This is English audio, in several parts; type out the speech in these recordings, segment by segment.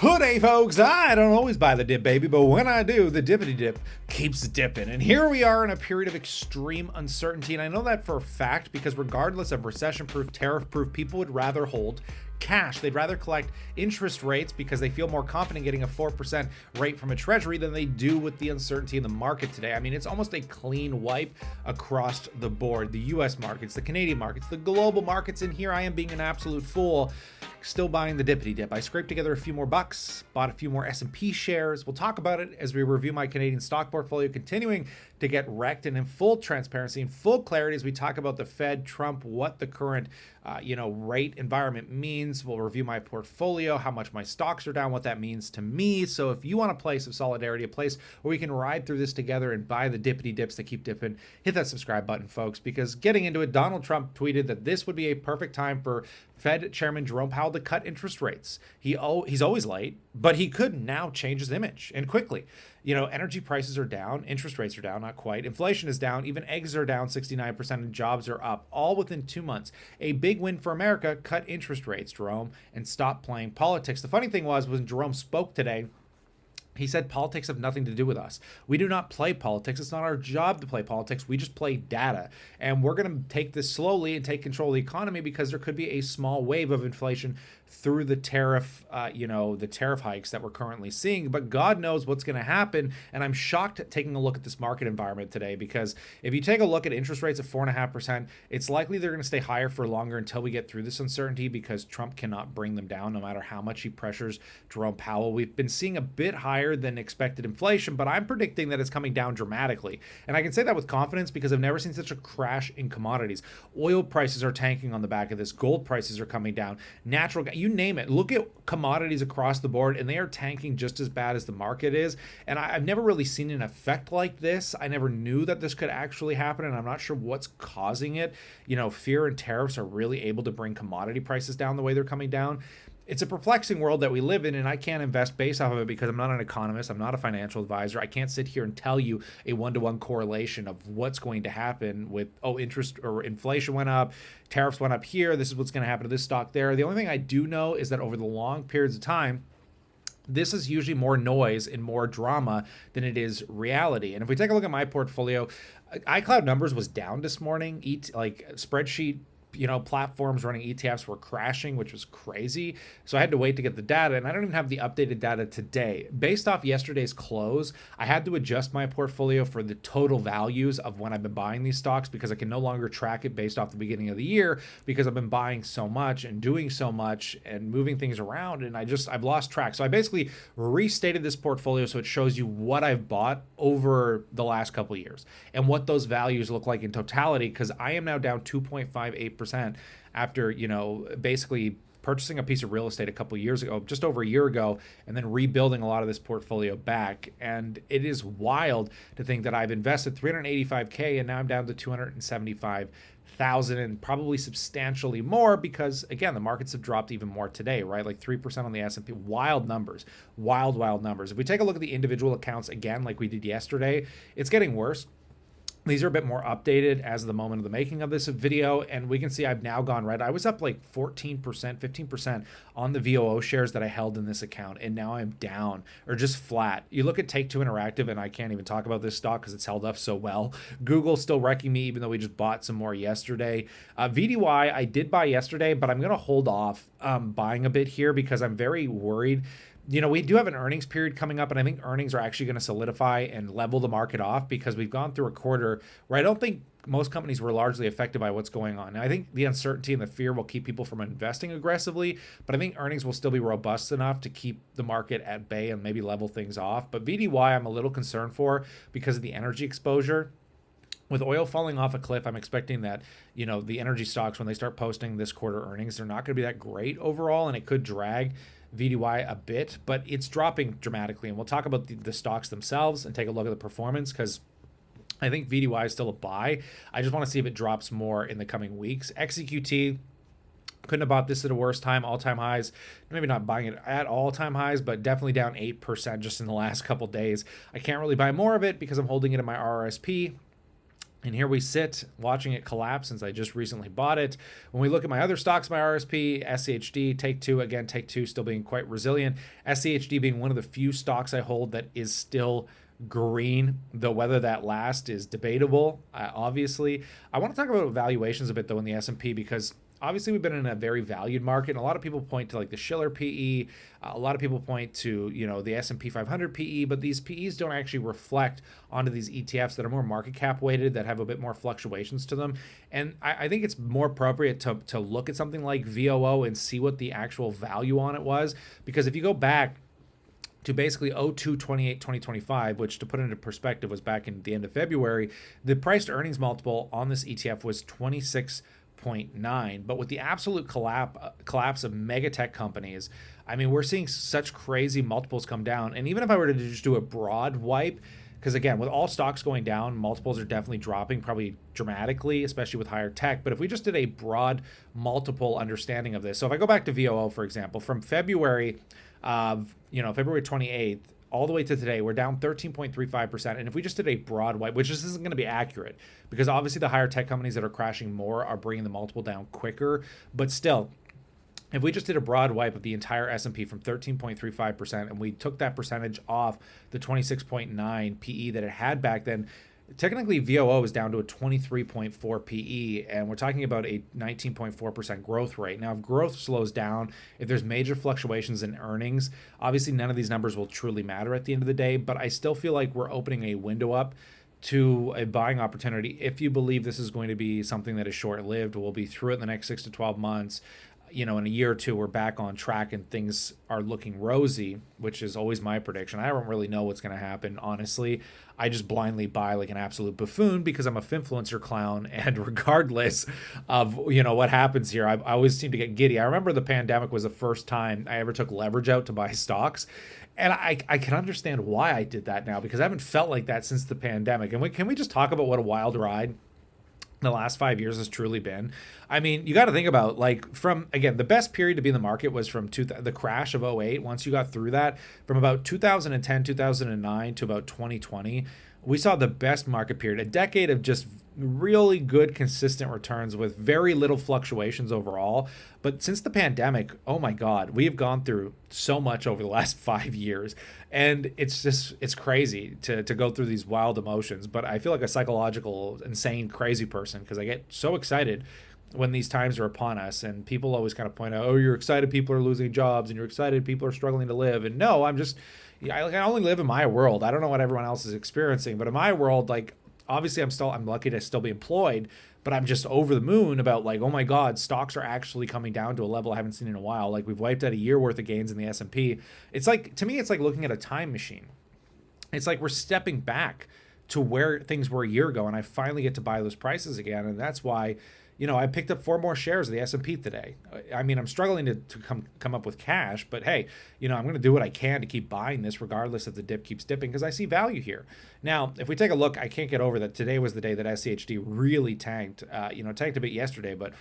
Today, folks, I don't always buy the dip, baby, but when I do, the dippity dip keeps dipping. And here we are in a period of extreme uncertainty. And I know that for a fact because regardless of recession-proof, tariff-proof, people would rather hold cash. They'd rather collect interest rates because they feel more confident getting a 4% rate from a treasury than they do with the uncertainty in the market today. I mean, it's almost a clean wipe across the board. The US markets, the Canadian markets, the global markets, and here I am being an absolute fool, still buying the dippity dip. I scraped together a few more bucks, bought a few more S&P shares. We'll talk about it as we review my Canadian stock portfolio, continuing to get wrecked, and in full transparency and full clarity as we talk about the Fed, Trump, what the current rate environment means. We'll review my portfolio, how much my stocks are down, what that means to me. So if you want a place of solidarity, a place where we can ride through this together and buy the dippity dips that keep dipping, hit that subscribe button, folks, because getting into it, Donald Trump tweeted that this would be a perfect time for Fed Chairman Jerome Powell to cut interest rates. He's always late, but he could now change his image, and quickly. You know, energy prices are down, interest rates are down, not quite. Inflation is down, even eggs are down 69%, and jobs are up, all within 2 months. A big win for America. Cut interest rates, Jerome, and stop playing politics. The funny thing was when Jerome spoke today, he said politics have nothing to do with us. We do not play politics. It's not our job to play politics. We just play data. And we're going to take this slowly and take control of the economy because there could be a small wave of inflation through the tariff, the tariff hikes that we're currently seeing. But God knows what's going to happen. And I'm shocked at taking a look at this market environment today, because if you take a look at interest rates at 4.5%, it's likely they're going to stay higher for longer until we get through this uncertainty, because Trump cannot bring them down no matter how much he pressures Jerome Powell. We've been seeing a bit higher than expected inflation, but I'm predicting that it's coming down dramatically. And I can say that with confidence because I've never seen such a crash in commodities. Oil prices are tanking on the back of this. Gold prices are coming down. Natural gas, you name it. Look at commodities across the board, and they are tanking just as bad as the market is. And I've never really seen an effect like this. I never knew that this could actually happen, and I'm not sure what's causing it. You know, fear and tariffs are really able to bring commodity prices down the way they're coming down. It's a perplexing world that we live in, and I can't invest based off of it because I'm not an economist. I'm not a financial advisor. I can't sit here and tell you a one-to-one correlation of what's going to happen with, interest or inflation went up, tariffs went up here, this is what's going to happen to this stock there. The only thing I do know is that over the long periods of time, this is usually more noise and more drama than it is reality. And if we take a look at my portfolio, iCloud numbers was down this morning. Spreadsheet platforms running ETFs were crashing, which was crazy. So I had to wait to get the data, and I don't even have the updated data today. Based off yesterday's close, I had to adjust my portfolio for the total values of when I've been buying these stocks, because I can no longer track it based off the beginning of the year, because I've been buying so much and doing so much and moving things around, and I've lost track. So I basically restated this portfolio so it shows you what I've bought over the last couple of years and what those values look like in totality, because I am now down 2.58% after, basically purchasing a piece of real estate a couple of years ago, just over a year ago, and then rebuilding a lot of this portfolio back. And it is wild to think that I've invested $385K and now I'm down to $275,000, and probably substantially more because, again, the markets have dropped even more today, right? Like 3% on the S&P. Wild numbers. Wild numbers. If we take a look at the individual accounts again, like we did yesterday, it's getting worse. These are a bit more updated as of the moment of the making of this video, and we can see I've now gone right. I was up like 14%, 15% on the VOO shares that I held in this account, and now I'm down or just flat. You look at Take-Two Interactive, and I can't even talk about this stock because it's held up so well. Google's still wrecking me, even though we just bought some more yesterday. VDY, I did buy yesterday, but I'm going to hold off buying a bit here because I'm very worried. We do have an earnings period coming up, and I think earnings are actually going to solidify and level the market off, because we've gone through a quarter where I don't think most companies were largely affected by what's going on. Now, I think the uncertainty and the fear will keep people from investing aggressively, but I think earnings will still be robust enough to keep the market at bay and maybe level things off. But VDY, I'm a little concerned for because of the energy exposure. With oil falling off a cliff, I'm expecting that, the energy stocks, when they start posting this quarter earnings, they're not going to be that great overall, and it could drag VDY a bit, but it's dropping dramatically. And we'll talk about the stocks themselves and take a look at the performance, because I think VDY is still a buy. I just want to see if it drops more in the coming weeks. XEQT, couldn't have bought this at a worse time. All-time highs, maybe not buying it at all-time highs, but definitely down 8% just in the last couple days. I can't really buy more of it because I'm holding it in my RRSP. And here we sit watching it collapse since I just recently bought it. When we look at my other stocks, my RSP, SCHD, Take Two, again, Take Two still being quite resilient. SCHD being one of the few stocks I hold that is still green, though whether that lasts is debatable, obviously. I want to talk about valuations a bit, though, in the S&P, because obviously we've been in a very valued market, and a lot of people point to like the Schiller PE. A lot of people point to, the S&P 500 PE, but these PEs don't actually reflect onto these ETFs that are more market cap weighted, that have a bit more fluctuations to them. And I think it's more appropriate to look at something like VOO and see what the actual value on it was, because if you go back to basically 02/28 2025, which, to put it into perspective, was back in the end of February, the price to earnings multiple on this ETF was 26.9. But with the absolute collapse of mega tech companies, I mean, we're seeing such crazy multiples come down. And even if I were to just do a broad wipe, because again, with all stocks going down, multiples are definitely dropping, probably dramatically, especially with higher tech. But if we just did a broad multiple understanding of this, so if I go back to VOO, for example, from February 28th, all the way to today, we're down 13.35%. And if we just did a broad wipe, which this isn't going to be accurate, because obviously the higher tech companies that are crashing more are bringing the multiple down quicker, but still, if we just did a broad wipe of the entire S&P from 13.35% and we took that percentage off the 26.9 PE that it had back then, technically VOO is down to a 23.4 PE, and we're talking about a 19.4% growth rate. Now, if growth slows down, if there's major fluctuations in earnings, obviously none of these numbers will truly matter at the end of the day, but I still feel like we're opening a window up to a buying opportunity if you believe this is going to be something that is short-lived. We'll be through it in the next 6 to 12 months. In a year or two, we're back on track and things are looking rosy, which is always my prediction. I don't really know what's going to happen, honestly. I just blindly buy like an absolute buffoon because I'm a finfluencer clown, and regardless of, what happens here, I always seem to get giddy. I remember the pandemic was the first time I ever took leverage out to buy stocks. And I can understand why I did that now, because I haven't felt like that since the pandemic. And can we just talk about what a wild ride the last 5 years has truly been? I mean, you got to think about, like, from, again, the best period to be in the market was from the crash of '08. Once you got through that, from about 2010, 2009 to about 2020, we saw the best market period, a decade of just really good, consistent returns with very little fluctuations overall. But since the pandemic, oh my God, we have gone through so much over the last 5 years. And it's crazy to go through these wild emotions. But I feel like a psychological, insane, crazy person, because I get so excited when these times are upon us, and people always kind of point out, oh, you're excited people are losing jobs, and you're excited people are struggling to live. And no, I only live in my world. I don't know what everyone else is experiencing, but in my world, like, obviously I'm lucky to still be employed, but I'm just over the moon about, like, oh my God, stocks are actually coming down to a level I haven't seen in a while. Like, we've wiped out a year worth of gains in the S&P. It's like, to me, it's like looking at a time machine. It's like we're stepping back to where things were a year ago, and I finally get to buy those prices again. And that's why, I picked up 4 more shares of the S&P today. I mean, I'm struggling to come up with cash, but hey, I'm going to do what I can to keep buying this regardless if the dip keeps dipping, because I see value here. Now, if we take a look, I can't get over that today was the day that SCHD really tanked. Tanked a bit yesterday, but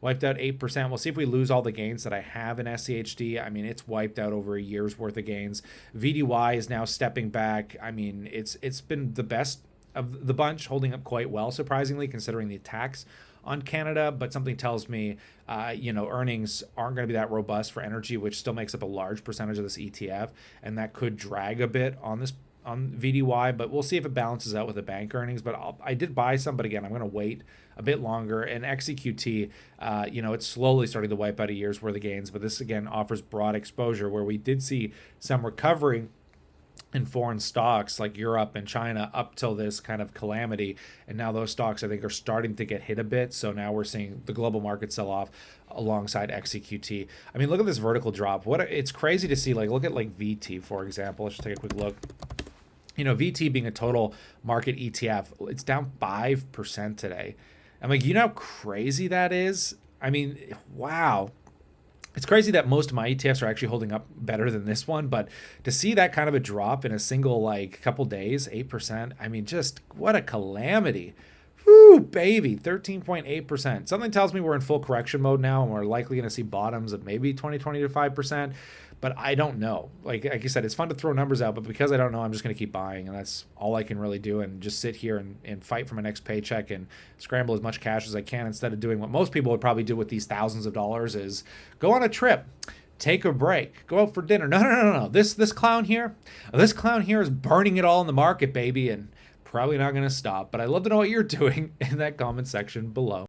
wiped out 8%. We'll see if we lose all the gains that I have in SCHD. I mean, it's wiped out over a year's worth of gains. VDY is now stepping back. I mean, it's been the best of the bunch, holding up quite well, surprisingly, considering the attacks on Canada, but something tells me, earnings aren't going to be that robust for energy, which still makes up a large percentage of this ETF, and that could drag a bit on VDY. But we'll see if it balances out with the bank earnings. But I did buy some, but again, I'm going to wait a bit longer. And XEQT, it's slowly starting to wipe out a year's worth of gains, but this again offers broad exposure where we did see some recovery in foreign stocks like Europe and China up till this kind of calamity. And now those stocks, I think, are starting to get hit a bit. So now we're seeing the global market sell off alongside XEQT. I mean, look at this vertical drop. It's crazy to see. Like, look at like VT, for example. Let's just take a quick look. VT being a total market ETF, it's down 5% today. I'm like, how crazy that is? I mean, wow. It's crazy that most of my ETFs are actually holding up better than this one, but to see that kind of a drop in a single couple days, 8%, I mean, just what a calamity. Whoo, baby, 13.8%. Something tells me we're in full correction mode now, and we're likely going to see bottoms of maybe 20 to 5%. but I don't know. Like I said, it's fun to throw numbers out, but because I don't know, I'm just going to keep buying, and that's all I can really do, and just sit here and fight for my next paycheck and scramble as much cash as I can, instead of doing what most people would probably do with these thousands of dollars, is go on a trip, take a break, go out for dinner. No. This clown here is burning it all in the market, baby, and probably not going to stop. But I'd love to know what you're doing in that comment section below.